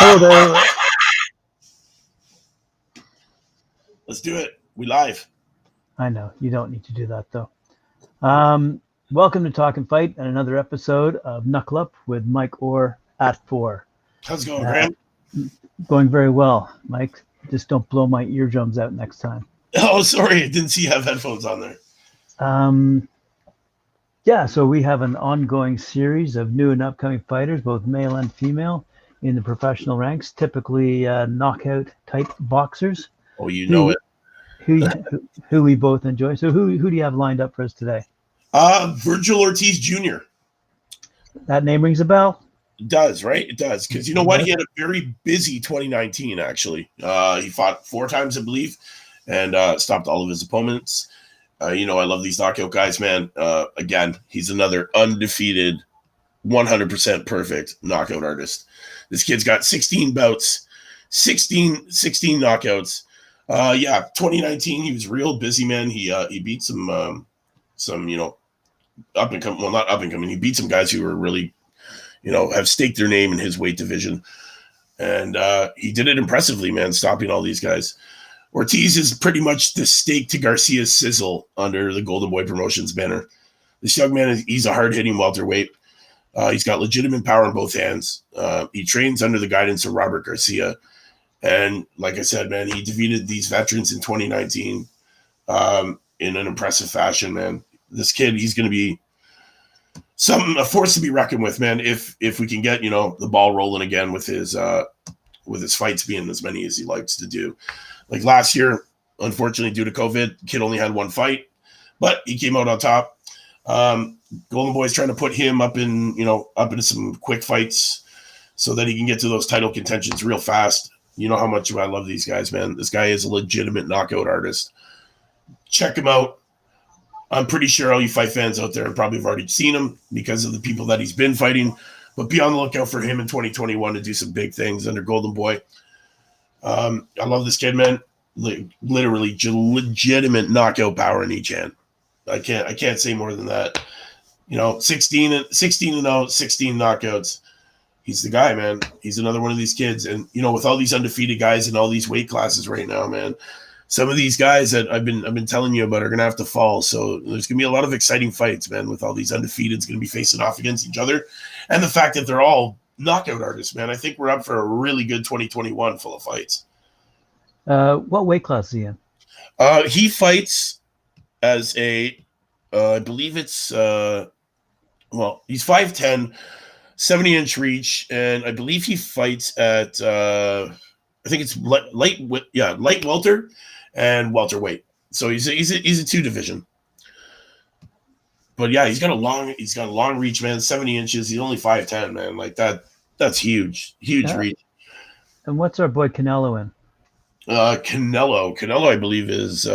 Hello there. Let's do it. We live. I know you don't need to do that though. Welcome to Talk and Fight and another episode of Knuckle Up with Mike Orr at 4. How's it going, Graham? Going very well, Mike. Just don't blow my eardrums out next time. Oh, sorry. I didn't see you have headphones on there. Yeah, so we have an ongoing series of new and upcoming fighters, both male and female, in the professional ranks, typically knockout type boxers. Oh, you know it. Who we both enjoy. So who do you have lined up for us today? Virgil Ortiz Jr. That name rings a bell. It does, right? It does. Because you know what? He had a very busy 2019, actually. He fought 4 times, I believe, and stopped all of his opponents. I love these knockout guys, man. Again, he's another undefeated, 100% perfect knockout artist. This kid's got 16 bouts, 16 knockouts. 2019, he was real busy, man. He beat some up and coming. Well, not up and coming. He beat some guys who were really, have staked their name in his weight division, and he did it impressively, man. Stopping all these guys. Ortiz is pretty much the steak to Garcia's sizzle under the Golden Boy Promotions banner. This young man, he's a hard-hitting welterweight. He's got legitimate power in both hands. He trains under the guidance of Robert Garcia. And like I said, man, he defeated these veterans in 2019 in an impressive fashion, man. This kid, he's going to be a force to be reckoned with, man, if we can get, the ball rolling again with his fights being as many as he likes to do. Like last year, unfortunately, due to COVID, the kid only had 1 fight, but he came out on top. Golden Boy's trying to put him up into some quick fights so that he can get to those title contentions real fast. You know how much I love these guys, man. This guy is a legitimate knockout artist. Check him out. I'm pretty sure all you fight fans out there probably have already seen him because of the people that he's been fighting, but be on the lookout for him in 2021 to do some big things under Golden Boy. I love this kid, man. Literally legitimate knockout power in each hand. I can't say more than that. 16 and 0, 16 knockouts. He's the guy, man. He's another one of these kids. And, with all these undefeated guys in all these weight classes right now, man, some of these guys that I've been telling you about are going to have to fall. So there's going to be a lot of exciting fights, man, with all these undefeateds going to be facing off against each other. And the fact that they're all knockout artists, man, I think we're up for a really good 2021 full of fights. What weight class is he in? He fights as I believe it's, he's 5'10", 70-inch reach, and I believe he fights at, I think it's light welter and welterweight. So he's a 2 division. But yeah, he's got a long reach, man. 70 inches. He's only 5'10", man. Like that's huge reach. And what's our boy Canelo in? Canelo, I believe, is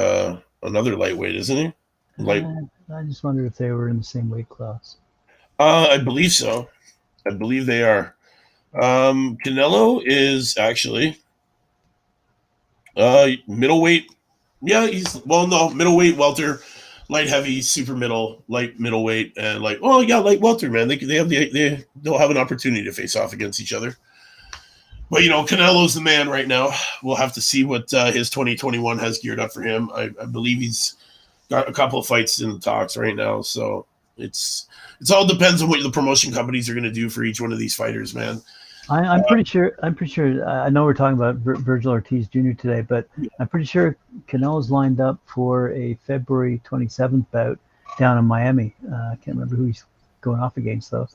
another lightweight, isn't he? I just wondered if they were in the same weight class. I believe so. I believe they are. Canelo is actually middleweight. Yeah, middleweight, welter, light heavy, super middle, light middleweight, and light welter, man. They'll have an opportunity to face off against each other. But Canelo's the man right now. We'll have to see what his 2021 has geared up for him. I believe he's got a couple of fights in the talks right now, so it's all depends on what the promotion companies are going to do for each one of these fighters, man. I'm pretty sure. I know we're talking about Virgil Ortiz Jr. today, but I'm pretty sure Canelo's lined up for a February 27th bout down in Miami. I can't remember who he's going off against though.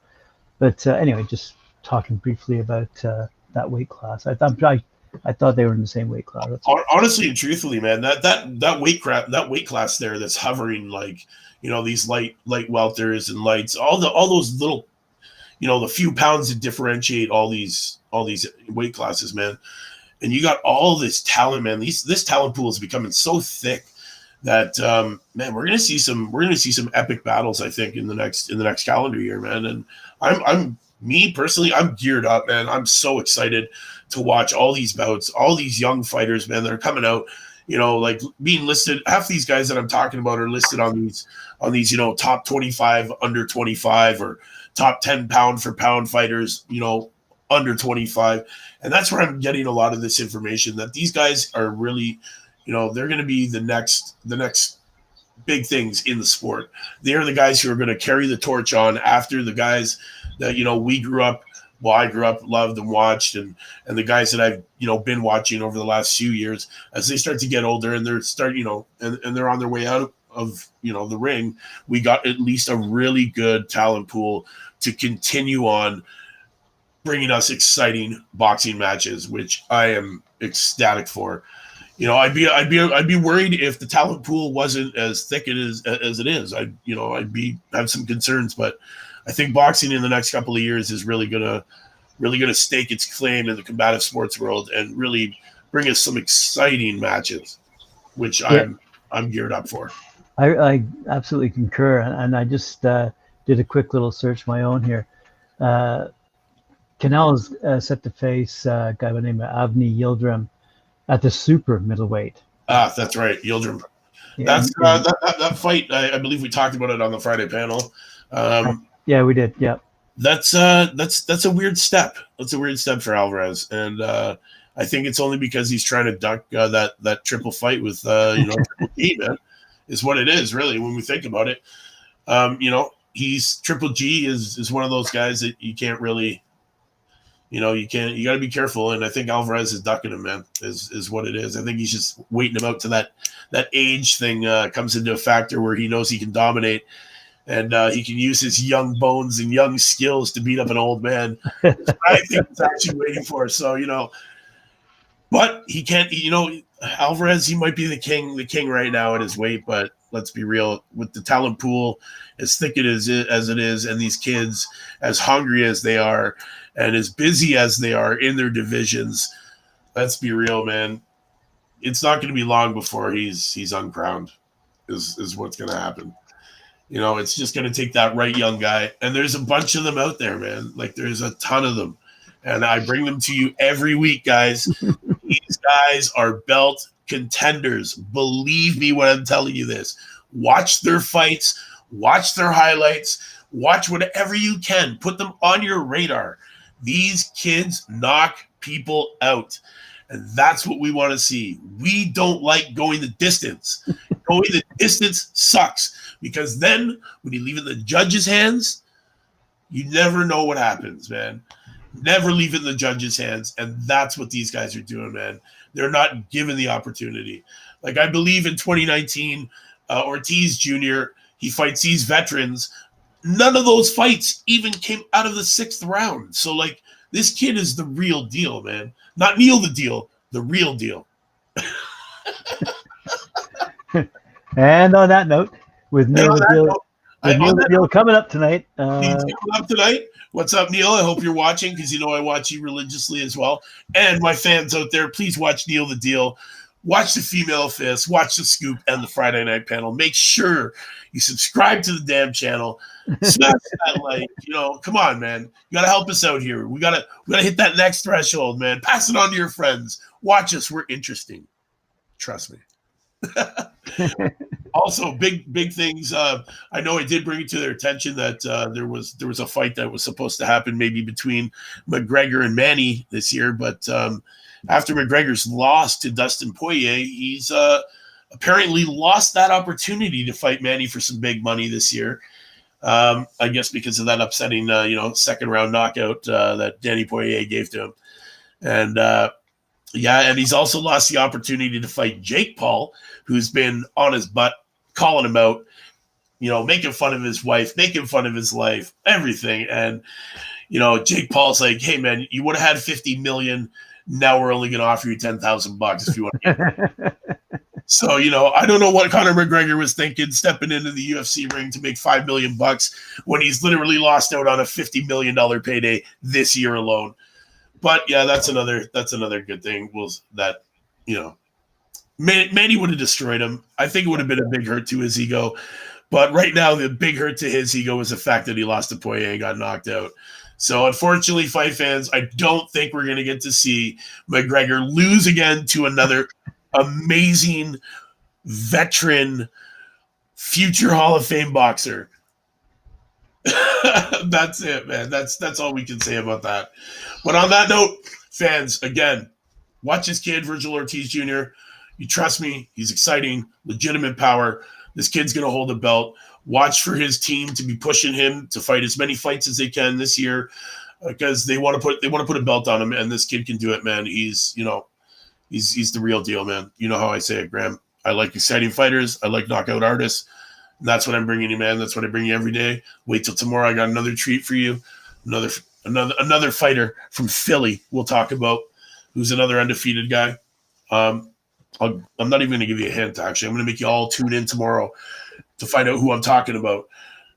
But anyway, just talking briefly about that weight class. I thought they were in the same weight class. Honestly and truthfully, man, that weight class there that's hovering like these light welters and lights, all those little, the few pounds that differentiate all these weight classes, man. And you got all this talent, man. This talent pool is becoming so thick that man, we're gonna see some epic battles, I think, in the next calendar year, man. And I'm me personally, I'm geared up, man. I'm so excited to watch all these bouts, all these young fighters, man, that are coming out, like being listed. Half these guys that I'm talking about are listed on these, top 25, under 25, or top 10 pound for pound fighters, under 25. And that's where I'm getting a lot of this information, that these guys are really, they're going to be the next big things in the sport. They're the guys who are going to carry the torch on after the guys that, we grew up, I grew up, loved and watched, and the guys that I've, been watching over the last few years, as they start to get older and and they're on their way out of, the ring, we got at least a really good talent pool to continue on bringing us exciting boxing matches, which I am ecstatic for. I'd be worried if the talent pool wasn't as thick as it is. I'd have some concerns, but I think boxing in the next couple of years is really gonna stake its claim in the combative sports world and really bring us some exciting matches, which I'm geared up for. I absolutely concur, and I just did a quick little search of my own here. Canelo's set to face a guy by the name of Avni Yildirim at the super middleweight. That's right, Yildirim. Yeah, that's that fight. I believe we talked about it on the Friday panel. Yeah, we did. Yeah, that's a weird step. That's a weird step for Alvarez, and I think it's only because he's trying to duck that triple fight with Triple G, man. Is what it is, really, when we think about it. He's Triple G is one of those guys that you can't really. You got to be careful, and I think Alvarez is ducking him, man. Is what it is. I think he's just waiting him out to that age thing comes into a factor where he knows he can dominate, and he can use his young bones and young skills to beat up an old man. I think he's actually waiting for. So but he can't. Alvarez, he might be the king right now at his weight, but let's be real, with the talent pool as thick as it is, and these kids as hungry as they are and as busy as they are in their divisions, let's be real, man. It's not going to be long before he's uncrowned is what's going to happen. It's just going to take that right young guy. And there's a bunch of them out there, man. Like, there's a ton of them. And I bring them to you every week, guys. These guys are belt contenders. Believe me when I'm telling you this. Watch their fights. Watch their highlights. Watch whatever you can. Put them on your radar. These kids knock people out. And that's what we want to see. We don't like going the distance. Going the distance sucks. Because then when you leave it in the judge's hands, you never know what happens, man. Never leave it in the judge's hands. And that's what these guys are doing, man. They're not given the opportunity. Like, I believe in 2019, Ortiz Jr., he fights these veterans. None of those fights even came out of the 6th round. So, like, this kid is the real deal, man. Not Neil the deal, the real deal. And on that note, with Neil the deal coming up tonight. What's up, Neil? I hope you're watching, because I watch you religiously as well. And my fans out there, please watch Neil the Deal. Watch the Female Fist, watch the Scoop and the Friday Night Panel. Make sure you subscribe to the damn channel. Smash that like, come on, man. You gotta help us out here. We gotta hit that next threshold, man. Pass it on to your friends. Watch us. We're interesting. Trust me. Also, big things. I know I did bring it to their attention that there was a fight that was supposed to happen maybe between McGregor and Manny this year, but after McGregor's loss to Dustin Poirier, he's apparently lost that opportunity to fight Manny for some big money this year. I guess because of that upsetting, 2nd round knockout that Danny Poirier gave to him, and and he's also lost the opportunity to fight Jake Paul, who's been on his butt, calling him out, making fun of his wife, making fun of his life, everything. And, Jake Paul's like, hey, man, you would have had $50 million. Now we're only going to offer you $10,000 if you want to get it. So, I don't know what Conor McGregor was thinking, stepping into the UFC ring to make $5 million when he's literally lost out on a $50 million payday this year alone. But yeah, that's another good thing. Was that, Manny would have destroyed him. I think it would have been a big hurt to his ego. But right now, the big hurt to his ego is the fact that he lost to Poirier and got knocked out. So unfortunately, fight fans, I don't think we're going to get to see McGregor lose again to another amazing veteran, future Hall of Fame boxer. That's it, man. That's all we can say about that. But on that note, fans, again, watch this kid, Virgil Ortiz Jr. You trust me, he's exciting, legitimate power. This kid's gonna hold a belt. Watch for his team to be pushing him to fight as many fights as they can this year, because they want to put a belt on him, and this kid can do it, man. He's the real deal, man. You know how I say it, Graham. I like exciting fighters. I like knockout artists. And that's what I'm bringing you, man. That's what I bring you every day. Wait till tomorrow. I got another treat for you. Another fighter from Philly we'll talk about, who's another undefeated guy. I'm not even going to give you a hint, actually. I'm going to make you all tune in tomorrow to find out who I'm talking about.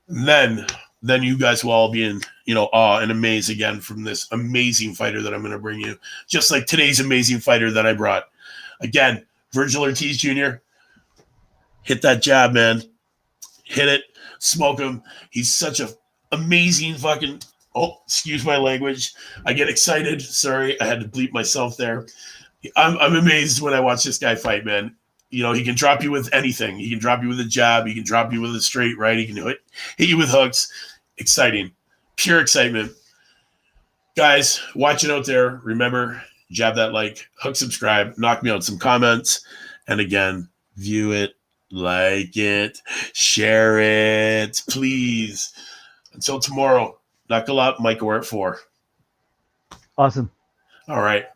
And then you guys will all be in, awe and amaze again from this amazing fighter that I'm going to bring you. Just like today's amazing fighter that I brought. Again, Virgil Ortiz Jr., hit that jab, man. Hit it, smoke him. He's such an amazing fucking, excuse my language. I get excited. Sorry, I had to bleep myself there. I'm amazed when I watch this guy fight, man. He can drop you with anything. He can drop you with a jab. He can drop you with a straight right. He can hit you with hooks. Exciting. Pure excitement. Guys, watching out there, remember, jab that like, hook, subscribe, knock me out some comments. And again, view it, like it, share it, please. Until tomorrow, Knuckle Up, Mike Orr at 4. Awesome. All right.